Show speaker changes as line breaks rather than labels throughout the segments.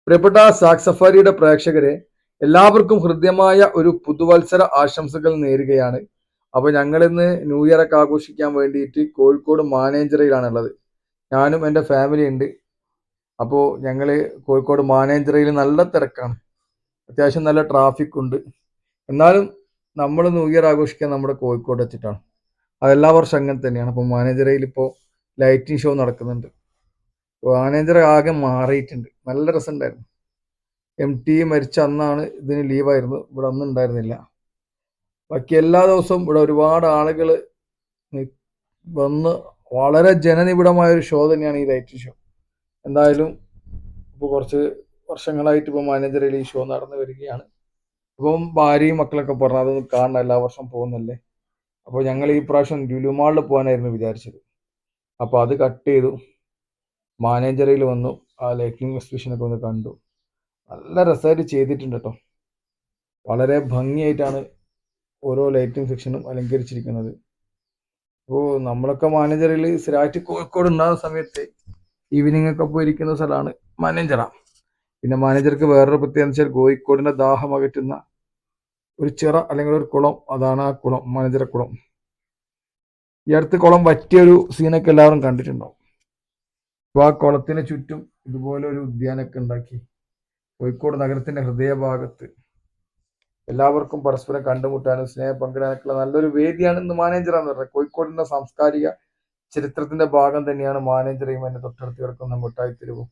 പ്രിയപ്പെട്ട സാക് സഫാരിയുടെ പ്രേക്ഷകരെ, എല്ലാവർക്കും ഹൃദ്യമായ ഒരു പുതുവത്സര ആശംസകൾ നേരുകയാണ്. അപ്പോൾ ഞങ്ങൾ ഇന്ന് ന്യൂ ഇയർ ഒക്കെ ആഘോഷിക്കാൻ വേണ്ടിയിട്ട് കോഴിക്കോട് മാനേഞ്ചറയിലാണുള്ളത്. ഞാനും എൻ്റെ ഫാമിലി ഉണ്ട്. അപ്പോൾ ഞങ്ങൾ കോഴിക്കോട് മാനേഞ്ചറയിൽ നല്ല തിരക്കാണ്, അത്യാവശ്യം നല്ല ട്രാഫിക് ഉണ്ട്. എന്നാലും നമ്മൾ ന്യൂ ഇയർ ആഘോഷിക്കാൻ നമ്മുടെ കോഴിക്കോട് വെച്ചിട്ടാണ്. അതെല്ലാ വർഷം അങ്ങനെ തന്നെയാണ്. അപ്പോൾ മാനേഞ്ചറയിൽ ഇപ്പോൾ ലൈറ്റിംഗ് ഷോ നടക്കുന്നുണ്ട്. മാനേജർ ആകെ മാറിയിട്ടുണ്ട്. നല്ല രസമുണ്ടായിരുന്നു. MT മരിച്ച അന്നാണ് ഇതിന് ലീവായിരുന്നു, ഇവിടെ ഒന്നും ഉണ്ടായിരുന്നില്ല. ബാക്കി എല്ലാ ദിവസവും ഇവിടെ ഒരുപാട് ആളുകൾ വന്ന് വളരെ ജനനിബിഡമായ ഒരു ഷോ തന്നെയാണ് ഈ ലൈറ്റ് ഷോ. എന്തായാലും ഇപ്പോൾ കുറച്ച് വർഷങ്ങളായിട്ട് ഇപ്പോൾ മാനേജറിൽ ഈ ഷോ നടന്നു വരികയാണ്. ഇപ്പം ഭാര്യയും മക്കളൊക്കെ പറഞ്ഞു അതൊന്നും കാണണം, എല്ലാ വർഷം പോകുന്നല്ലേ. അപ്പോൾ ഞങ്ങൾ ഈ പ്രാവശ്യം ലുലു മാളിൽ പോകാനായിരുന്നു വിചാരിച്ചത്. അപ്പോൾ അത് കട്ട് ചെയ്തു. മാനേജറിൽ വന്നു, ആ ലൈറ്റിംഗ് എക്സിബിഷനൊക്കെ ഒന്ന് കണ്ടു. നല്ല രസമായിട്ട് ചെയ്തിട്ടുണ്ട് കേട്ടോ. വളരെ ഭംഗിയായിട്ടാണ് ഓരോ ലൈറ്റിംഗ് സെക്ഷനും അലങ്കരിച്ചിരിക്കുന്നത്. അപ്പോൾ നമ്മളൊക്കെ മാനേജറിൽ സ്ഥിരമായിട്ട് കോഴിക്കോട് ഉണ്ടാകുന്ന സമയത്ത് ഈവനിങ് ഒക്കെ പോയിരിക്കുന്ന സ്ഥലമാണ് മാനേജറ. പിന്നെ മാനേജർക്ക് വേറൊരു പ്രത്യേകത വെച്ചാൽ കോഴിക്കോടിൻ്റെ ദാഹം അകറ്റുന്ന ഒരു ചിറ അല്ലെങ്കിൽ ഒരു കുളം, അതാണ് ആ കുളം, മാനേജറ കുളം. ഈ അടുത്ത് കുളം പറ്റിയൊരു സീനൊക്കെ എല്ലാവരും കണ്ടിട്ടുണ്ടാവും. അപ്പോൾ ആ കുളത്തിന് ചുറ്റും ഇതുപോലെ ഒരു ഉദ്യാനമൊക്കെ ഉണ്ടാക്കി കോഴിക്കോട് നഗരത്തിന്റെ ഹൃദയഭാഗത്ത് എല്ലാവർക്കും പരസ്പരം കണ്ടുമുട്ടാനും സ്നേഹം പങ്കിടാനൊക്കെയുള്ള നല്ലൊരു വേദിയാണ് ഇന്ന് മാനേജറാന്ന് പറഞ്ഞത്. കോഴിക്കോടിന്റെ സാംസ്കാരിക ചരിത്രത്തിന്റെ ഭാഗം തന്നെയാണ് മാനേജറയും അതിന്റെ തൊട്ടടുത്ത് കിടക്കുന്ന മിഠായിത്തെരുവും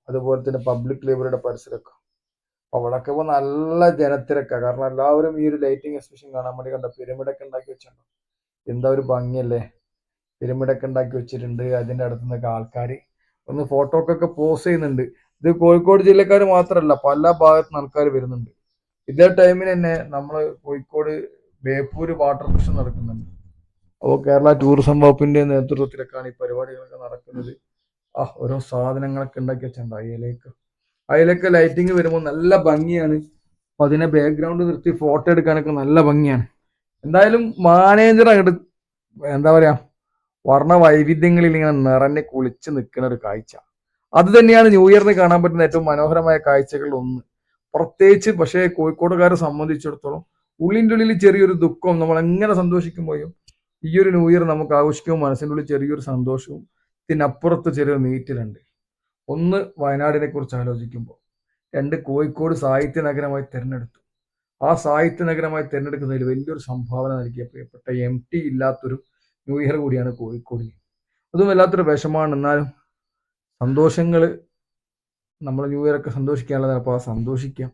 അതുപോലെ തന്നെ പബ്ലിക് ലൈബ്രറിയുടെ പരിസരമൊക്കെ. അവിടെയൊക്കെ ഇപ്പോൾ നല്ല ജനത്തിരക്കാണ്. കാരണം എല്ലാവരും ഈ ഒരു ലൈറ്റിംഗ് എക്സിബിഷൻ കാണാൻ വേണ്ടി കണ്ട പിരമിഡൊക്കെ ഉണ്ടാക്കി വെച്ചിട്ടുണ്ടോ, എന്താ ഒരു ഭംഗിയല്ലേ. പിരമിഡൊക്കെ ഉണ്ടാക്കി വെച്ചിട്ടുണ്ട്. അതിൻ്റെ അടുത്ത് നിന്നൊക്കെ ആൾക്കാർ ഒന്ന് ഫോട്ടോക്കൊക്കെ പോസ് ചെയ്യുന്നുണ്ട്. ഇത് കോഴിക്കോട് ജില്ലക്കാർ മാത്രമല്ല, പല ഭാഗത്തു നിന്ന് ആൾക്കാർ വരുന്നുണ്ട്. ഇതേ ടൈമിന് തന്നെ നമ്മൾ കോഴിക്കോട് ബേപ്പൂര് വാട്ടർ കൃഷി നടക്കുന്നുണ്ട്. അപ്പോൾ കേരള ടൂറിസം വകുപ്പിന്റെ നേതൃത്വത്തിലൊക്കെയാണ് ഈ പരിപാടികളൊക്കെ നടക്കുന്നത്. ഓരോ സാധനങ്ങളൊക്കെ ഉണ്ടാക്കി വെച്ചിട്ടുണ്ട്. അതിലേക്ക് ലൈറ്റിങ് വരുമ്പോൾ നല്ല ഭംഗിയാണ്. അപ്പൊ അതിനെ ബാക്ക്ഗ്രൗണ്ട് നിർത്തി ഫോട്ടോ എടുക്കാനൊക്കെ നല്ല ഭംഗിയാണ്. എന്തായാലും മാനേജർ അങ്ങോട്ട് എന്താ പറയാ, വർണ്ണ വൈവിധ്യങ്ങളിൽ ഇങ്ങനെ നിറഞ്ഞ് കുളിച്ച് നിൽക്കുന്ന ഒരു കാഴ്ച, അത് തന്നെയാണ് ന്യൂ ഇയറിന് കാണാൻ പറ്റുന്ന ഏറ്റവും മനോഹരമായ കാഴ്ചകളിൽ ഒന്ന്. പ്രത്യേകിച്ച് പക്ഷേ കോഴിക്കോടുകാരെ സംബന്ധിച്ചിടത്തോളം ഉള്ളിൻ്റെ ഉള്ളിൽ ചെറിയൊരു ദുഃഖം, നമ്മൾ എങ്ങനെ സന്തോഷിക്കുമ്പോഴും ഈ ഒരു ന്യൂ ഇയർ നമുക്ക് ആഘോഷിക്കുമ്പോൾ മനസ്സിൻ്റെ ഉള്ളിൽ ചെറിയൊരു സന്തോഷവും ഇതിനപ്പുറത്ത് ചെറിയൊരു നീറ്റിലുണ്ട്. ഒന്ന്, വയനാടിനെ കുറിച്ച് ആലോചിക്കുമ്പോൾ. രണ്ട്, കോഴിക്കോട് സാഹിത്യ നഗരമായി തിരഞ്ഞെടുത്തു. ആ സാഹിത്യ നഗരമായി തിരഞ്ഞെടുക്കുന്നതിൽ വലിയൊരു സംഭാവന നൽകിയ പ്രിയപ്പെട്ട MT ഇല്ലാത്തൊരു ന്യൂ ഇയർ കൂടിയാണ് കോഴിക്കോടിന്. അതും വല്ലാത്തൊരു വിഷമാണ്. എന്നാലും സന്തോഷങ്ങൾ, നമ്മൾ ന്യൂ ഇയർ ഒക്കെ സന്തോഷിക്കാനുള്ളതാണ്. അപ്പോൾ ആ സന്തോഷിക്കാം.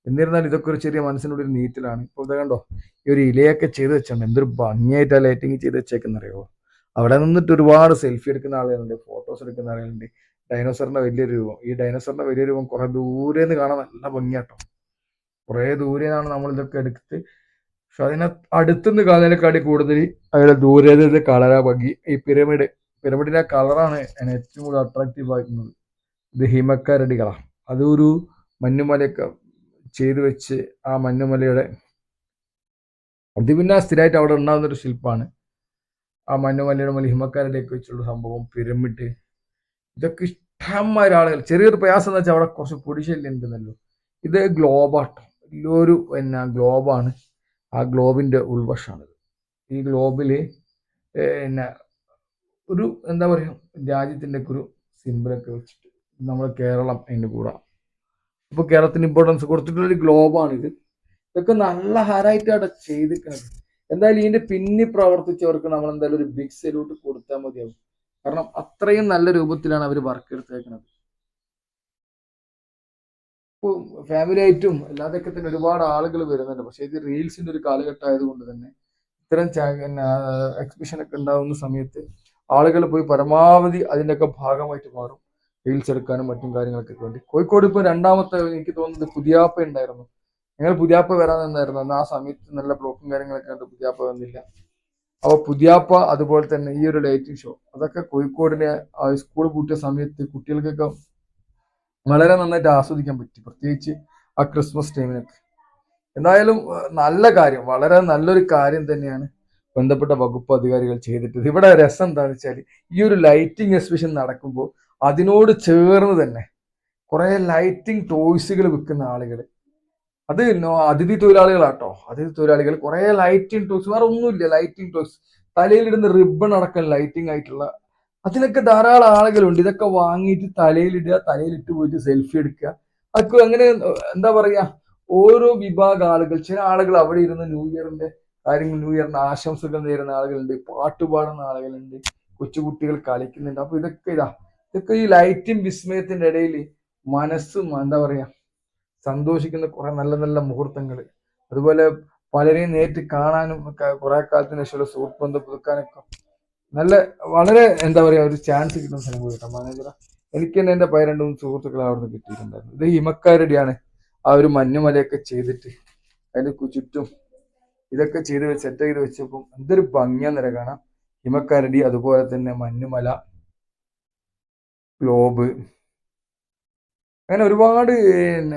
എന്നിരുന്നാലും ഇതൊക്കെ ഒരു ചെറിയ മനസ്സിനുള്ളിൽ നീറ്റിലാണ്. ഇപ്പോൾ ഇത് കണ്ടോ, ഈ ഒരു ഇലയൊക്കെ ചെയ്ത് വെച്ചാൽ എന്തൊരു ഭംഗിയായിട്ടാണ് ലൈറ്റിങ് ചെയ്ത് വെച്ചേക്കുന്നറിയോ. അവിടെ നിന്നിട്ട് ഒരുപാട് സെൽഫി എടുക്കുന്ന ആളുകളുണ്ട്, ഫോട്ടോസ് എടുക്കുന്ന ആളുകളുണ്ട്. ഡൈനോസറിന്റെ വലിയ രൂപം, ഈ ഡൈനോസറിന്റെ വലിയ രൂപം കുറെ ദൂരെ നിന്ന് കാണാൻ നല്ല ഭംഗിയാട്ടോ. കുറെ ദൂരെ നിന്നാണ് നമ്മൾ ഇതൊക്കെ എടുത്ത്, പക്ഷെ അതിനെ അടുത്തുനിന്ന് കാണാനേക്കാട്ടി കൂടുതൽ അതിന്റെ ദൂരെ കളറാ ഭംഗി. ഈ പിരമിഡിന്റെ കളറാണ് എന്നെ ഏറ്റവും കൂടുതൽ അട്രാക്റ്റീവ് ആക്കുന്നത്. ഇത് ഹിമക്കരടികളാണ്. അതൊരു മഞ്ഞുമലയൊക്കെ ചെയ്തു വെച്ച് ആ മഞ്ഞുമലയുടെ അത് പിന്നെ സ്ഥിരമായിട്ട് അവിടെ ഉണ്ടാകുന്നൊരു ശില്പമാണ്. ആ മഞ്ഞുമലയുടെ മേലെ ഹിമക്കരടിയൊക്കെ വെച്ചുള്ള സംഭവം, പിരമിഡ്, ഇതൊക്കെ ഇഷ്ടംമാതിരി ആളുകൾ. ചെറിയൊരു പ്രയാസം എന്ന് വെച്ചാൽ അവിടെ കുറച്ച് പൊടിശല്യം ഉണ്ടെന്നല്ലോ. ഇത് ഗ്ലോബാട്ടോ, വലിയൊരു ഗ്ലോബാണ്. ആ ഗ്ലോബിന്റെ ഉൾവശമാണിത്. ഈ ഗ്ലോബില് ഒരു എന്താ പറയുക, രാജ്യത്തിന്റെ ഒക്കെ ഒരു സിമ്പിളൊക്കെ വെച്ചിട്ട് നമ്മുടെ കേരളം അതിൻ്റെ കൂടെ. അപ്പോൾ കേരളത്തിന് ഇമ്പോർട്ടൻസ് കൊടുത്തിട്ടുള്ള ഒരു ഗ്ലോബാണിത്. ഇതൊക്കെ നല്ല ഹാരായിട്ട് അവിടെ ചെയ്തിരിക്കുന്നത്. എന്തായാലും ഇതിന്റെ പിന്നിൽ പ്രവർത്തിച്ചവർക്ക് നമ്മൾ എന്തായാലും ഒരു ബിഗ് സല്യൂട്ട് കൊടുത്താൽ മതിയാവും. കാരണം അത്രയും നല്ല രൂപത്തിലാണ് അവർ വർക്ക് എടുത്തേക്കുന്നത്. ഇപ്പോൾ ഫാമിലി ആയിട്ടും അല്ലാതൊക്കെ തന്നെ ഒരുപാട് ആളുകൾ വരുന്നുണ്ട്. പക്ഷെ ഇത് റീൽസിന്റെ ഒരു കാലഘട്ടം ആയതുകൊണ്ട് തന്നെ ഇത്തരം എക്സിബിഷൻ ഒക്കെ ഉണ്ടാകുന്ന സമയത്ത് ആളുകൾ പോയി പരമാവധി അതിൻ്റെയൊക്കെ ഭാഗമായിട്ട് മാറും, റീൽസ് എടുക്കാനും മറ്റും കാര്യങ്ങളൊക്കെ വേണ്ടി. കോഴിക്കോട് ഇപ്പോൾ രണ്ടാമത്തെ, എനിക്ക് തോന്നുന്നത് പുതിയാപ്പ ഉണ്ടായിരുന്നു. ഞങ്ങൾ പുതിയാപ്പ വരാൻ നിന്നായിരുന്നു. എന്നാൽ ആ സമയത്ത് നല്ല ബ്ലോക്കും കാര്യങ്ങളൊക്കെ ഉണ്ട്, പുതിയാപ്പ വന്നില്ല. അപ്പോൾ പുതിയാപ്പ, അതുപോലെ തന്നെ ഈ ഒരു ലൈറ്റിംഗ് ഷോ, അതൊക്കെ കോഴിക്കോടിനെ സ്കൂൾ പൂട്ടിയ സമയത്ത് കുട്ടികൾക്കൊക്കെ വളരെ നന്നായിട്ട് ആസ്വദിക്കാൻ പറ്റി, പ്രത്യേകിച്ച് ആ ക്രിസ്മസ് ടൈമിനൊക്കെ. എന്തായാലും നല്ല കാര്യം, വളരെ നല്ലൊരു കാര്യം തന്നെയാണ് ബന്ധപ്പെട്ട വകുപ്പ് അധികാരികൾ ചെയ്തിട്ടത്. ഇവിടെ രസം എന്താണെന്ന് വെച്ചാൽ ഈ ഒരു ലൈറ്റിംഗ് എക്സിബിഷൻ നടക്കുമ്പോൾ അതിനോട് ചേർന്ന് തന്നെ കുറെ ലൈറ്റിംഗ് ടോയ്സുകൾ വിൽക്കുന്ന ആളുകൾ. അത് അതിഥി തൊഴിലാളികളാട്ടോ. അതിഥി തൊഴിലാളികൾ കുറെ ലൈറ്റിംഗ് ടോയ്സ്, വേറെ ഒന്നുമില്ല, ലൈറ്റിംഗ് ടോയ്സ്. തലയിലിടുന്ന റിബൺ അടക്കം ലൈറ്റിംഗ് ആയിട്ടുള്ള അതിനൊക്കെ ധാരാളം ആളുകളുണ്ട്. ഇതൊക്കെ വാങ്ങിയിട്ട് തലയിലിടുക, തലയിലിട്ട് പോയിട്ട് സെൽഫി എടുക്കുക. അതൊക്കെ അങ്ങനെ എന്താ പറയാ, ഓരോ വിഭാഗം ആളുകൾ. ചില ആളുകൾ അവിടെ ഇരുന്ന് ന്യൂ ഇയറിന്റെ കാര്യങ്ങൾ, ന്യൂ ഇയറിന്റെ ആശംസകൾ നേരുന്ന ആളുകളുണ്ട്, പാട്ട് പാടുന്ന ആളുകളുണ്ട്, കൊച്ചുകുട്ടികൾ കളിക്കുന്നുണ്ട്. അപ്പൊ ഇതൊക്കെ ഈ ലൈറ്റും വിസ്മയത്തിന്റെ ഇടയിൽ മനസ്സും എന്താ പറയാ സന്തോഷിക്കുന്ന കുറെ നല്ല നല്ല മുഹൂർത്തങ്ങൾ. അതുപോലെ പലരെയും നേരിട്ട് കാണാനും കുറെ കാലത്തിന് ശേഷമുള്ള സുഹൃത്ത് ബന്ധം പുതുക്കാനൊക്കെ നല്ല വളരെ എന്താ പറയാ ഒരു ചാൻസ് കിട്ടുന്ന സ്ഥലം കൂടി കേട്ടോ മാനേജറ. എനിക്ക് തന്നെ എന്റെ 12 സുഹൃത്തുക്കളെ അവിടെ നിന്ന് കിട്ടിയിട്ടുണ്ടായിരുന്നു. ഇത് ഹിമക്കാരടിയാണ്. ആ ഒരു മഞ്ഞുമലയൊക്കെ ചെയ്തിട്ട് അതിന്റെ ചുറ്റും ഇതൊക്കെ ചെയ്ത് സെറ്റ് ചെയ്ത് വെച്ചപ്പോൾ എന്തൊരു ഭംഗിയാന്നര കാണാം. ഹിമക്കാരടി, അതുപോലെ തന്നെ മഞ്ഞുമല, ഗ്ലോബ്, അങ്ങനെ ഒരുപാട്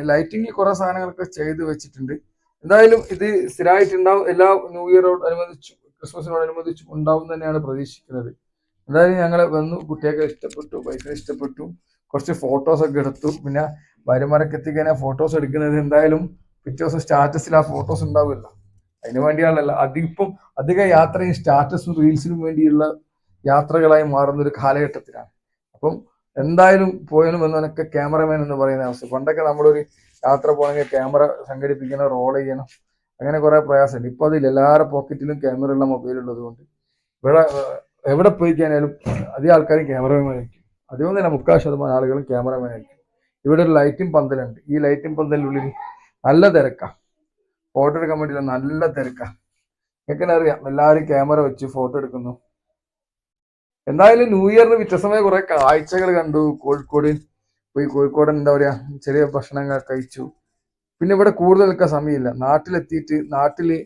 ലൈറ്റിംഗ് കുറെ സാധനങ്ങളൊക്കെ ചെയ്ത് വെച്ചിട്ടുണ്ട്. എന്തായാലും ഇത് സ്ഥിരമായിട്ടുണ്ടാവും, എല്ലാ ന്യൂ ഇയറോടനുബന്ധിച്ചും ക്രിസ്മസിനോടനുബന്ധിച്ചും ഉണ്ടാവും തന്നെയാണ് പ്രതീക്ഷിക്കുന്നത്. എന്തായാലും ഞങ്ങൾ വന്നു, കുട്ടിയൊക്കെ ഇഷ്ടപ്പെട്ടു, വൈഫിനെ ഇഷ്ടപ്പെട്ടു, കുറച്ച് ഫോട്ടോസ് ഒക്കെ എടുത്തു. പിന്നെ ഭാര്യമാരൊക്കെ എത്തിക്കാൻ ഫോട്ടോസ് എടുക്കുന്നത് എന്തായാലും പിറ്റേ ദിവസം സ്റ്റാറ്റസിൽ ആ ഫോട്ടോസ് ഉണ്ടാവുമല്ലോ, അതിന് വേണ്ടിയാണല്ലോ. അധിക യാത്രയും സ്റ്റാറ്റസും റീൽസിനും വേണ്ടിയുള്ള യാത്രകളായി മാറുന്ന ഒരു കാലഘട്ടത്തിലാണ്. അപ്പം എന്തായാലും പോയതിനും വന്നവനൊക്കെ ക്യാമറമാൻ എന്ന് പറയുന്ന അവസ്ഥ. പണ്ടൊക്കെ നമ്മളൊരു യാത്ര പോകണമെങ്കിൽ ക്യാമറ സംഘടിപ്പിക്കണം, റോൾ ചെയ്യണം, അങ്ങനെ കുറെ പ്രയാസമുണ്ട്. ഇപ്പൊ അതിൽ എല്ലാവരുടെ പോക്കറ്റിലും ക്യാമറ ഉള്ള മൊബൈൽ ഉള്ളത് കൊണ്ട് ഇവിടെ എവിടെ പോയി കഴിഞ്ഞാലും അധികം ആൾക്കാരും ക്യാമറമാൻ ആയിരിക്കും. അതുകൊണ്ട് തന്നെ 30% ആളുകളും ക്യാമറമാൻ ആയിരിക്കും. ഇവിടെ ഒരു ലൈറ്റിംഗ് പന്തലുണ്ട്. ഈ ലൈറ്റിംഗ് പന്തലിനുള്ളിൽ നല്ല തിരക്കാ, ഫോട്ടോ എടുക്കാൻ വേണ്ടിയില്ല, നല്ല തിരക്കാ. എനിക്കെന്നെ അറിയാം, എല്ലാവരും ക്യാമറ വെച്ച് ഫോട്ടോ എടുക്കുന്നു. എന്തായാലും ന്യൂ ഇയറിന് വ്യത്യസ്തമായ കുറെ കാഴ്ചകൾ കണ്ടു. കോഴിക്കോട് എന്താ പറയാ ചെറിയ ഭക്ഷണങ്ങൾ കഴിച്ചു. പിന്നെ ഇവിടെ കൂടുതൽ നിൽക്കാൻ സമയമില്ല. നാട്ടിലെത്തിയിട്ട് നാട്ടില്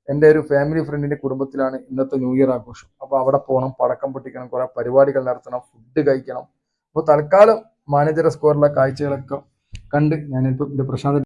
എൻ്റെ ഒരു ഫാമിലി ഫ്രണ്ടിന്റെ കുടുംബത്തിലാണ് ഇന്നത്തെ ന്യൂ ഇയർ ആഘോഷം. അപ്പൊ അവിടെ പോകണം, പടക്കം പൊട്ടിക്കണം, കുറെ പരിപാടികൾ നടത്തണം, ഫുഡ് കഴിക്കണം. അപ്പൊ തൽക്കാലം മാനേജർ സ്കോറിലെ കാഴ്ചകളൊക്കെ കണ്ട് ഞാനിപ്പോ എന്റെ പ്രശാന്ത്